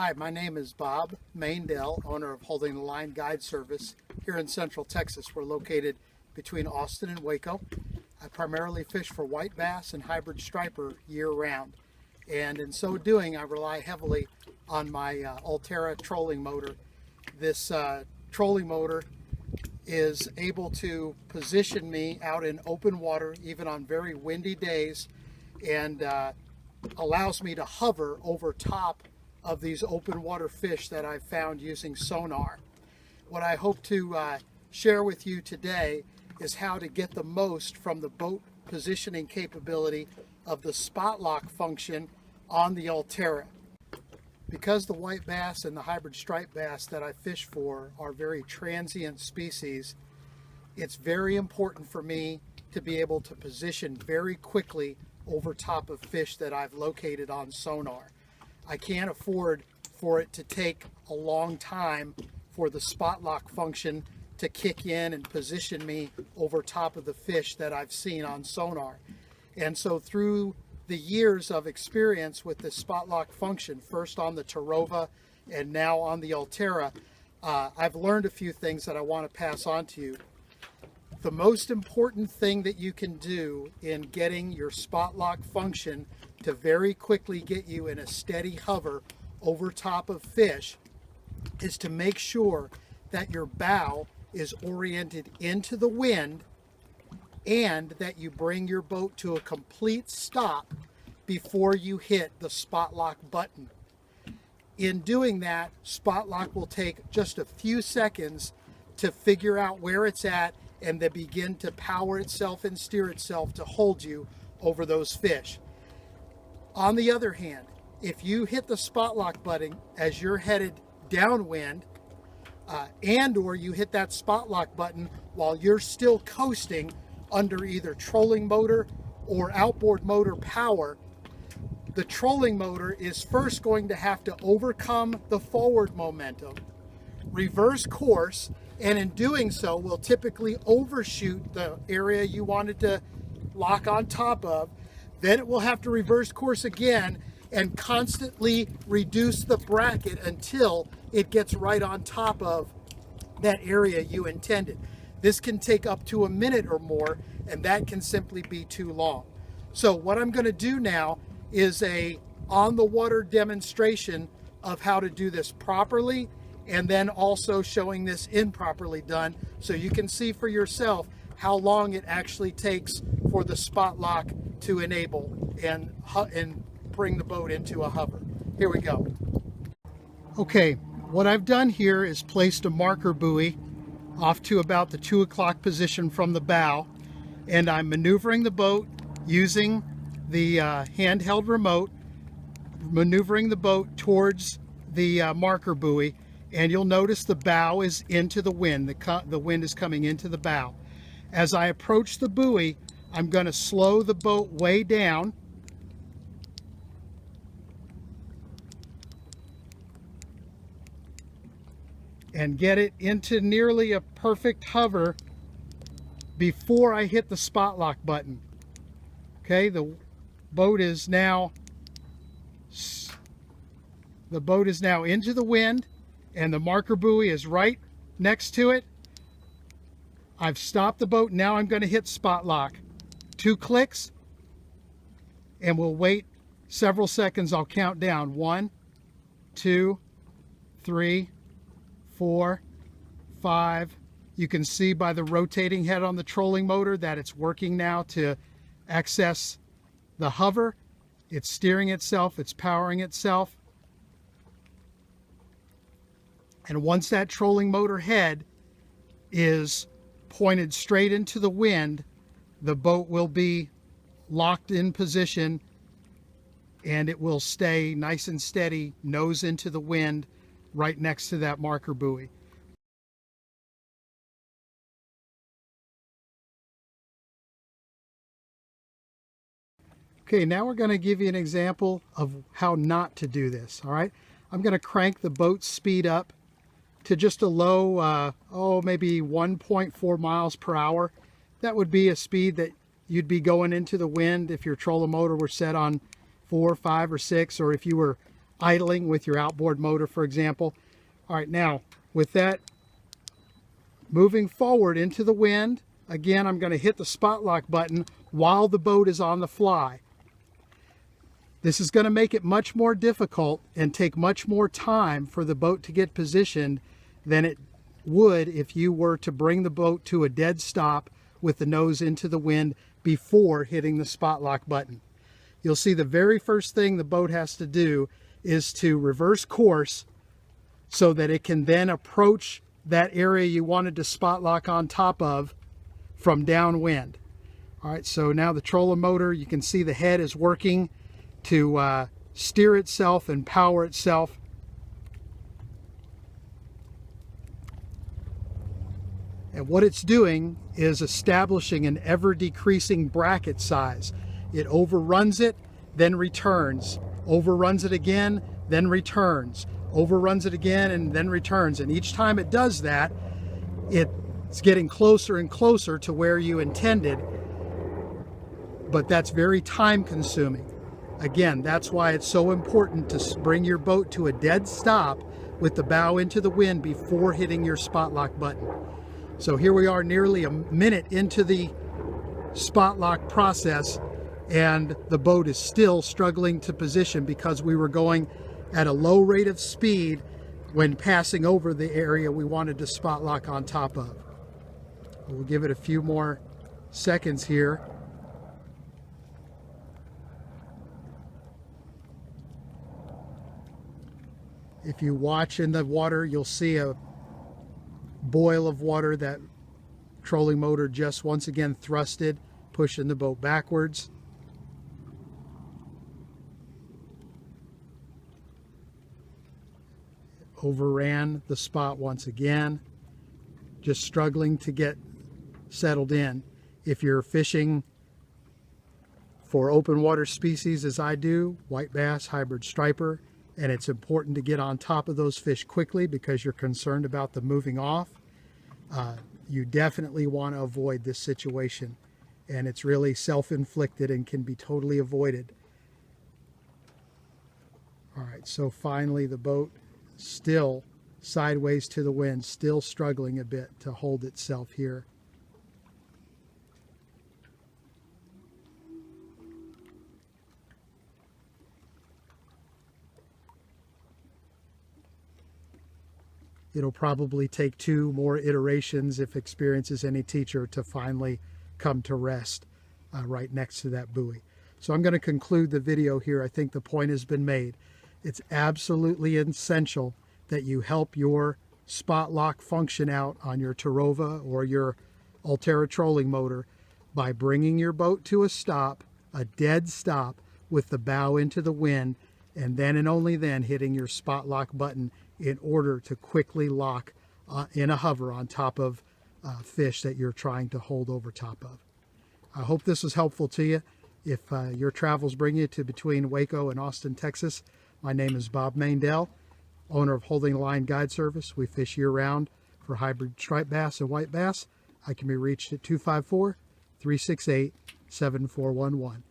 Hi, my name is Bob Maindelle, owner of Holding the Line Guide Service here in Central Texas. We're located between Austin and Waco. I primarily fish for white bass and hybrid striper year-round, and in so doing I rely heavily on my Ulterra trolling motor. This trolling motor is able to position me out in open water even on very windy days, and allows me to hover over top of these open water fish that I've found using sonar. What I hope to share with you today is how to get the most from the boat positioning capability of the spot lock function on the Ulterra. Because the white bass and the hybrid striped bass that I fish for are very transient species, it's very important for me to be able to position very quickly over top of fish that I've located on sonar. I can't afford for it to take a long time for the spot lock function to kick in and position me over top of the fish that I've seen on sonar. And so through the years of experience with the spot lock function, first on the Terrova and now on the Ulterra, I've learned a few things that I want to pass on to you. The most important thing that you can do in getting your spot lock function to very quickly get you in a steady hover over top of fish is to make sure that your bow is oriented into the wind and that you bring your boat to a complete stop before you hit the spot lock button. In doing that, spot lock will take just a few seconds to figure out where it's at and then begin to power itself and steer itself to hold you over those fish. On the other hand, if you hit the spot lock button as you're headed downwind, and or you hit that spot lock button while you're still coasting under either trolling motor or outboard motor power, the trolling motor is first going to have to overcome the forward momentum, reverse course, and in doing so will typically overshoot the area you wanted to lock on top of. Then it will have to reverse course again and constantly reduce the bracket until it gets right on top of that area you intended. This can take up to a minute or more, and that can simply be too long. So what I'm going to do now is a on-the-water demonstration of how to do this properly, and then also showing this improperly done so you can see for yourself how long it actually takes for the spot lock to enable and bring the boat into a hover. Here we go. Okay, what I've done here is placed a marker buoy off to about the 2 o'clock position from the bow, and I'm maneuvering the boat using the handheld remote, maneuvering the boat towards the marker buoy, and you'll notice the bow is into the wind. The wind is coming into the bow. As I approach the buoy, I'm going to slow the boat way down and get it into nearly a perfect hover before I hit the spot lock button. Okay, the boat is now into the wind, and the marker buoy is right next to it. I've stopped the boat. Now I'm going to hit spot lock. 2 clicks, and we'll wait several seconds. I'll count down. 1, 2, 3, 4, 5. You can see by the rotating head on the trolling motor that it's working now to access the hover. It's steering itself, it's powering itself. And once that trolling motor head is pointed straight into the wind, the boat will be locked in position and it will stay nice and steady, nose into the wind, right next to that marker buoy. Okay, now we're going to give you an example of how not to do this. All right, I'm going to crank the boat speed up to just a low, maybe 1.4 miles per hour. That would be a speed that you'd be going into the wind if your trolling motor were set on 4, 5, or 6, or if you were idling with your outboard motor, for example. All right, now with that, moving forward into the wind, again, I'm going to hit the spot lock button while the boat is on the fly. This is going to make it much more difficult and take much more time for the boat to get positioned than it would if you were to bring the boat to a dead stop with the nose into the wind before hitting the spot lock button. You'll see the very first thing the boat has to do is to reverse course so that it can then approach that area you wanted to spot lock on top of from downwind. All right, so now the trolling motor, you can see the head is working to steer itself and power itself. And what it's doing is establishing an ever-decreasing bracket size. It overruns it, then returns. Overruns it again, then returns. Overruns it again, and then returns. And each time it does that, it's getting closer and closer to where you intended. But that's very time-consuming. Again, that's why it's so important to bring your boat to a dead stop with the bow into the wind before hitting your spot lock button. So here we are nearly a minute into the spot lock process, and the boat is still struggling to position because we were going at a low rate of speed when passing over the area we wanted to spot lock on top of. We'll give it a few more seconds here. If you watch in the water, you'll see a boil of water. That trolling motor just once again thrusted, pushing the boat backwards. Overran the spot once again, just struggling to get settled in. If you're fishing for open water species as I do, white bass, hybrid striper, and it's important to get on top of those fish quickly because you're concerned about them moving off, you definitely want to avoid this situation. And it's really self-inflicted and can be totally avoided. All right, so finally the boat still sideways to the wind, still struggling a bit to hold itself here. It'll probably take 2 more iterations, if experience is any teacher, to finally come to rest right next to that buoy. So I'm going to conclude the video here. I think the point has been made. It's absolutely essential that you help your spot lock function out on your Terrova or your Ulterra trolling motor by bringing your boat to a stop, a dead stop, with the bow into the wind, and then and only then hitting your spot lock button in order to quickly lock in a hover on top of fish that you're trying to hold over top of. I hope this was helpful to you. If your travels bring you to between Waco and Austin, Texas, my name is Bob Maindelle, owner of Holding the Line Guide Service. We fish year-round for hybrid striped bass and white bass. I can be reached at 254-368-7411.